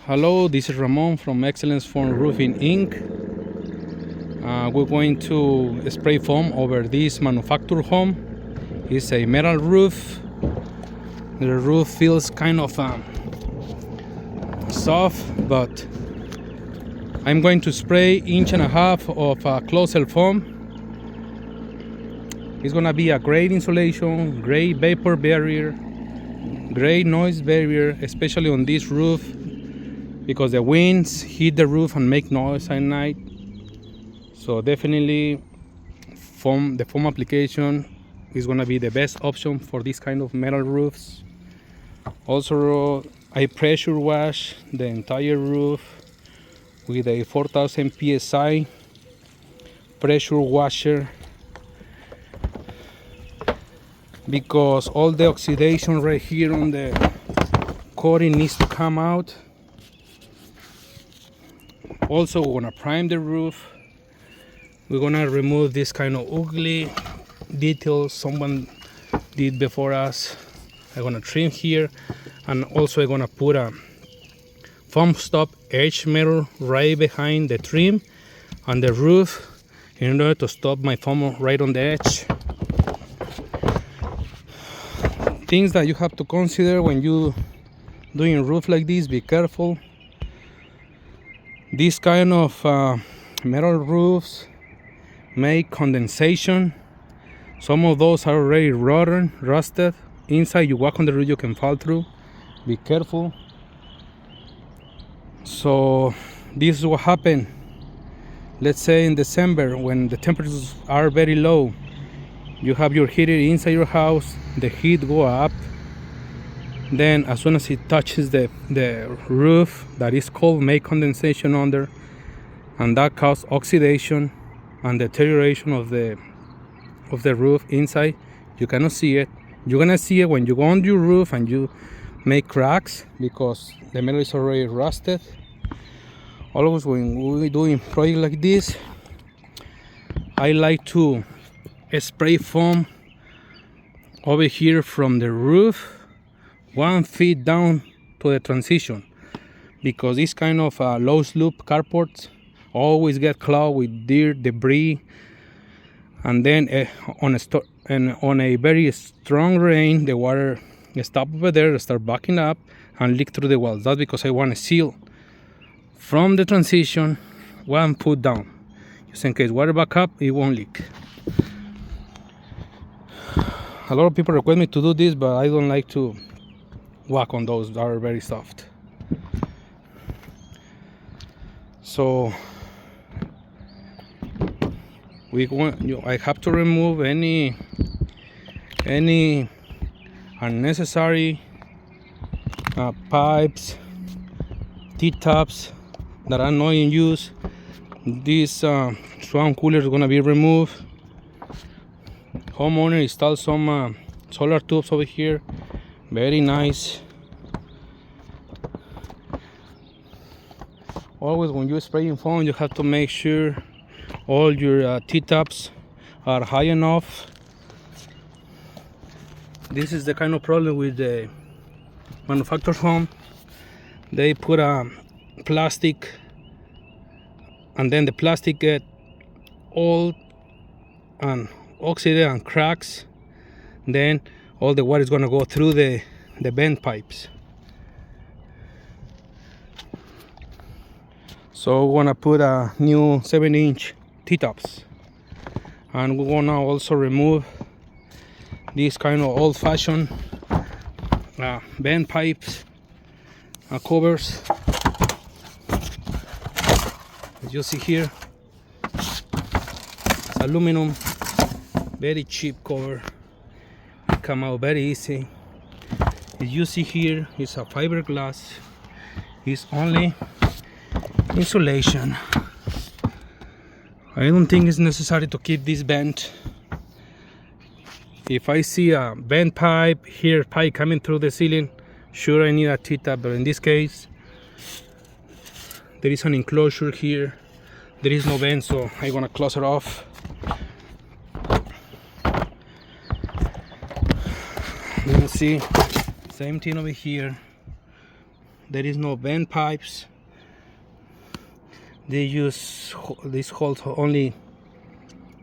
Hello, this is Ramon from Excellence Foam Roofing Inc. We're going to spray foam over this Manufactor home. It's a metal roof. The roof feels kind of soft, but I'm going to spray 1.5 inches of closed foam. It's gonna be a great insulation, great vapor barrier, great noise barrier, especially on this roof, because the winds hit the roof and make noise at night. So definitely the foam application is going to be the best option for this kind of metal roofs. Also, I pressure wash the entire roof with a 4000 psi pressure washer, because all the oxidation right here on the coating needs to come out. Also, we're gonna prime the roof. We're gonna remove this kind of ugly details someone did before us. I'm gonna trim here, and also I'm gonna put a foam stop edge mirror right behind the trim on the roof in order to stop my foam right on the edge. Things that you have to consider when you doing a roof like this: be careful. This kind of metal roofs make condensation. Some of those are already rotten, rusted. Inside, you walk on the roof, you can fall through. Be careful. So this is what happened. Let's say in December, when the temperatures are very low, you have your heater inside your house, the heat go up. Then as soon as it touches the roof, that is cold, make condensation under, and that causes oxidation and deterioration of the roof inside. You cannot see it. You're gonna see it when you go on your roof and you make cracks, because the metal is already rusted. Always when we're doing projects like this, I like to spray foam over here from the roof 1 feet down to the transition, because this kind of low slope carports always get clogged with dirt, debris, and then on a very strong rain, the water stop over there, start backing up and leak through the walls. That's because I want to seal from the transition 1 foot down, just in case water back up, it won't leak. A lot of people request me to do this, but I don't like to walk on those that are very soft. So I have to remove any unnecessary pipes, T-tops that are not in use. This swamp cooler is gonna be removed. Homeowner installed some solar tubes over here. Very nice. Always when you're spraying foam, you have to make sure all your T-tops are high enough. This is the kind of problem with the Manufactor foam. They put a plastic, and then the plastic get old and oxidated and cracks. Then all the water is going to go through the bent pipes. So we're going to put a new 7-inch T-tops, and we're going to also remove this kind of old-fashioned bent pipes covers. As you see here, it's aluminum, very cheap cover. Come out very easy. As you see here, it's a fiberglass. It's only insulation. I don't think it's necessary to keep this bent. If I see a bent pipe here, pipe coming through the ceiling, sure I need a T-top, but in this case there is an enclosure here, there is no bend, so I'm gonna close it off. You can see same thing over here. There is no vent pipes. They use these holes only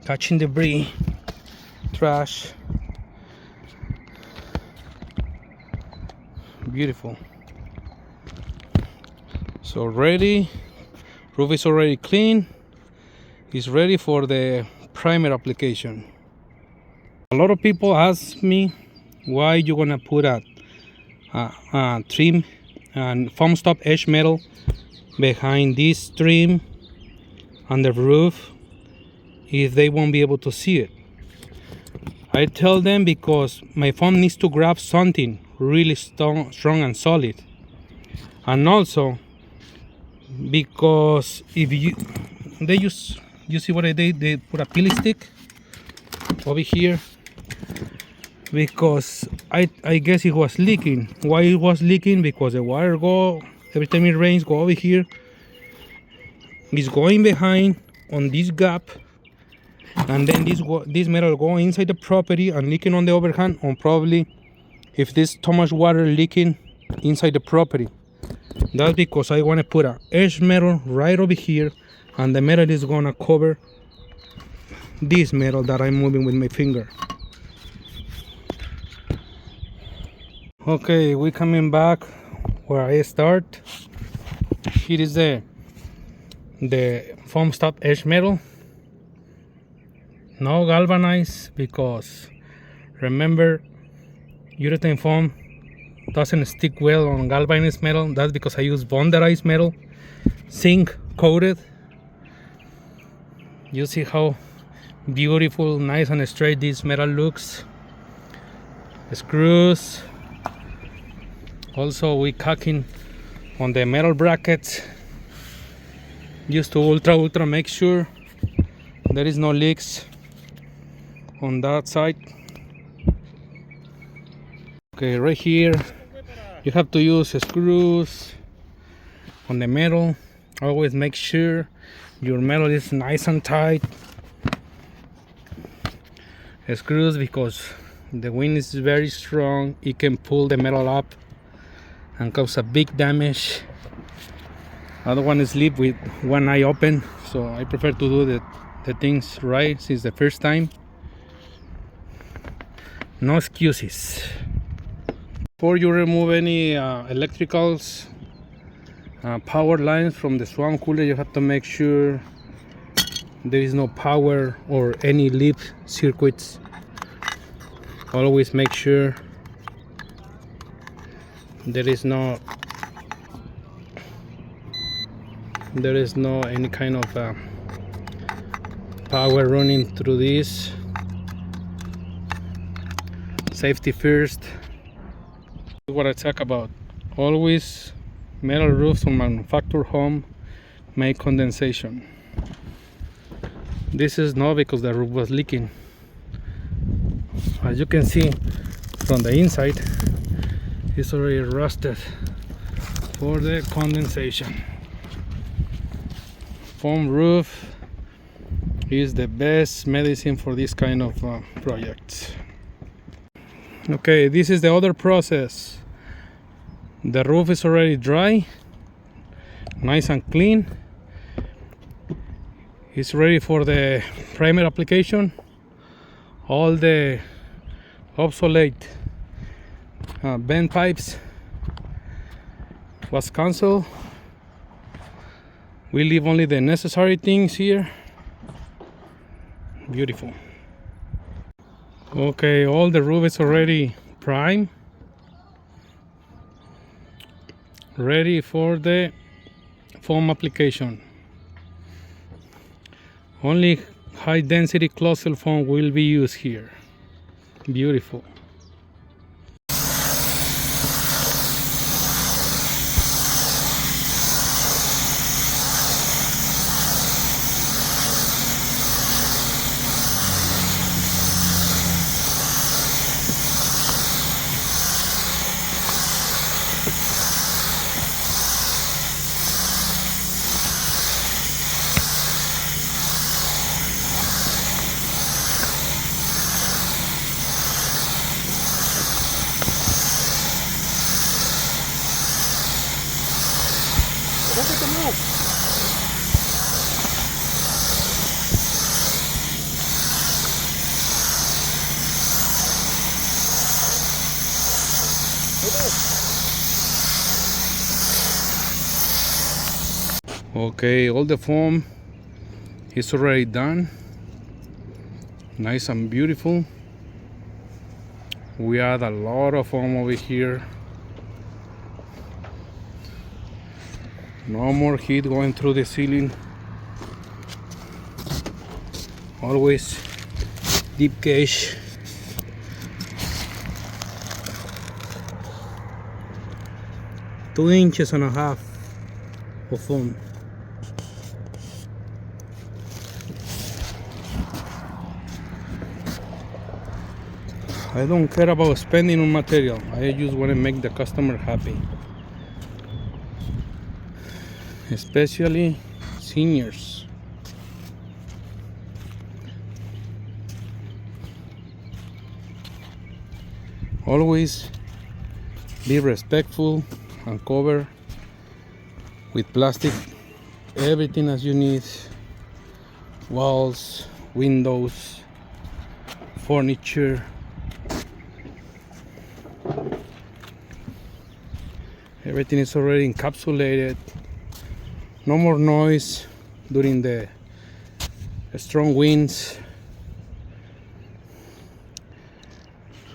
catching debris, trash. Beautiful. So ready, roof is already clean. It's ready for the primer application. A lot of people ask me why you're gonna put a trim and foam stop edge metal behind this trim on the roof if they won't be able to see it. I tell them because my foam needs to grab something really strong and solid, and also because if you see what I did, they put a pili stick over here because I guess it was leaking. Why it was leaking? Because the water go every time it rains, go over here. It's going behind on this gap, and then this metal go inside the property and leaking on the overhand, on probably if there's too much water leaking inside the property. That's because I want to put a edge metal right over here, and the metal is gonna cover this metal that I'm moving with my finger. Okay, we're coming back where I start. Here is the foam stop edge metal. No galvanized, because remember, urethane foam doesn't stick well on galvanized metal. That's because I use bonderized metal, zinc coated. You see how beautiful, nice and straight this metal looks. Screws. Also, we caulking on the metal brackets, just to ultra make sure there is no leaks on that side. Okay, right here you have to use screws on the metal. Always make sure your metal is nice and tight. Screws, because the wind is very strong, it can pull the metal up and cause a big damage. I don't want to sleep with one eye open, so I prefer to do the things right since the first time. No excuses. Before you remove any electricals, power lines from the swamp cooler, you have to make sure there is no power or any lead circuits. Always make sure there is no any kind of power running through this. Safety first. What I talk about, always metal roofs on manufactured home make condensation. This is not because the roof was leaking. As you can see from the inside, it's already rusted for the condensation. Foam roof is the best medicine for this kind of projects. Okay, this is the other process. The roof is already dry, nice and clean. It's ready for the primer application. All the obsolete bend pipes was canceled. We leave only the necessary things here. Beautiful. Okay, all the roof is already primed, ready for the foam application. Only high density closed foam will be used here. Beautiful. poquito más. Okay, all the foam is already done. Nice and beautiful. We add a lot of foam over here. No more heat going through the ceiling. Always deep gauge. Two inches and a half of foam. I don't care about spending on material. I just want to make the customer happy. Especially seniors. Always be respectful and cover with plastic everything as you need. Walls, windows, furniture. Everything is already encapsulated. No more noise during the strong winds.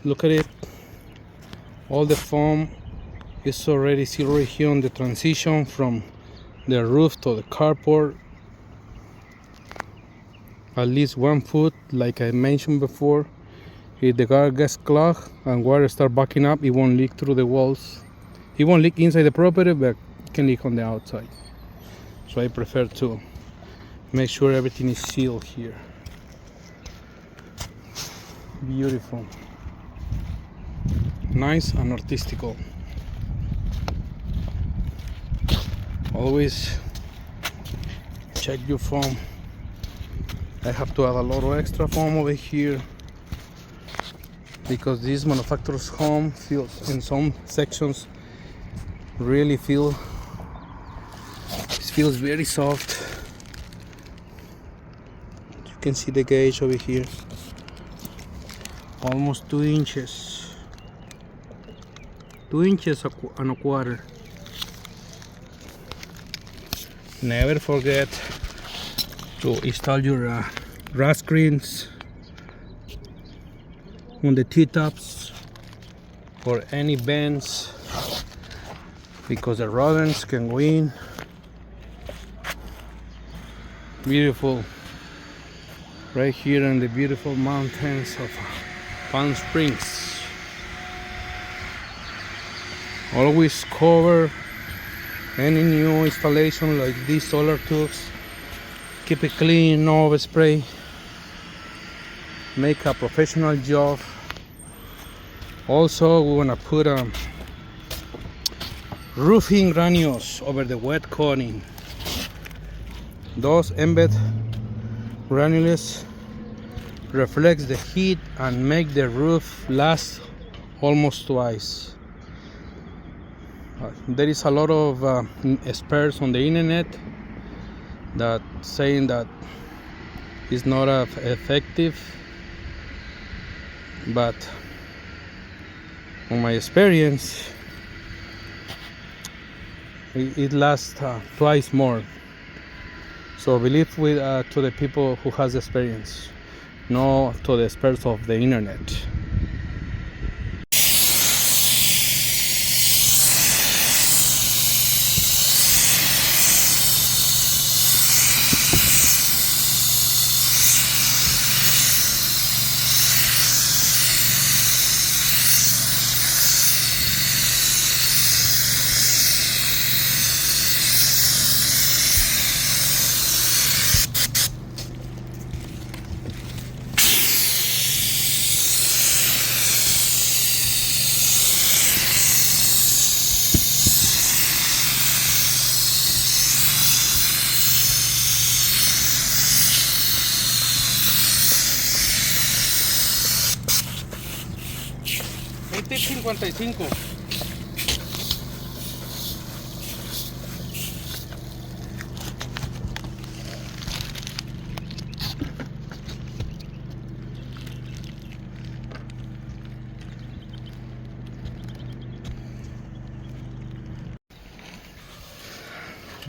Look at it. All the foam is already right here on the transition from the roof to the carport. At least 1 foot, like I mentioned before. If the car gets clogged and water start backing up, it won't leak through the walls. It won't leak inside the property, but it can leak on the outside. So I prefer to make sure everything is sealed here. Beautiful. Nice and artistical. Always check your foam. I have to add a lot of extra foam over here because this manufacturer's home feels in some sections really feels very soft. You can see the gauge over here, almost 2 inches, 2 inches and a quarter. Never forget to install your grass screens on the T-tops for any bends, because the rodents can go in. Beautiful, right here in the beautiful mountains of Palm Springs. Always cover any new installation like these solar tubes. Keep it clean, no overspray. Make a professional job. Also, we want to put roofing granules over the wet coating. Those embed granules reflects the heat and make the roof last almost twice. There is a lot of experts on the internet that saying that it's not effective, but on my experience it lasts twice more. So believe to the people who has experience, not to the experts of the internet. Tip 55.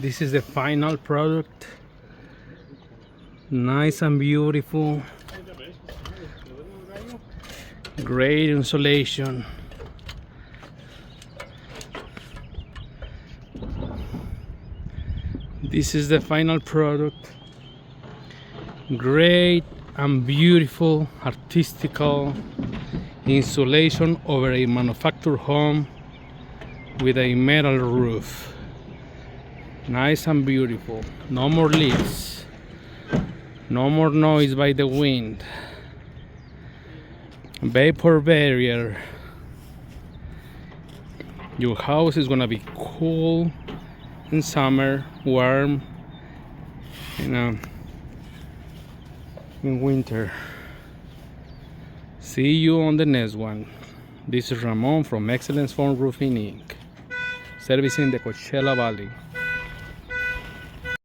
This is the final product. Nice and beautiful. Great insulation. This is the final product. Great and beautiful artistical insulation over a manufactured home with a metal roof. Nice and beautiful. No more leaks. No more noise by the wind. Vapor barrier. Your house is gonna be cool in summer, warm in winter. See you on the next one. This is Ramon from Excellence Foam Roofing Inc., servicing the Coachella Valley.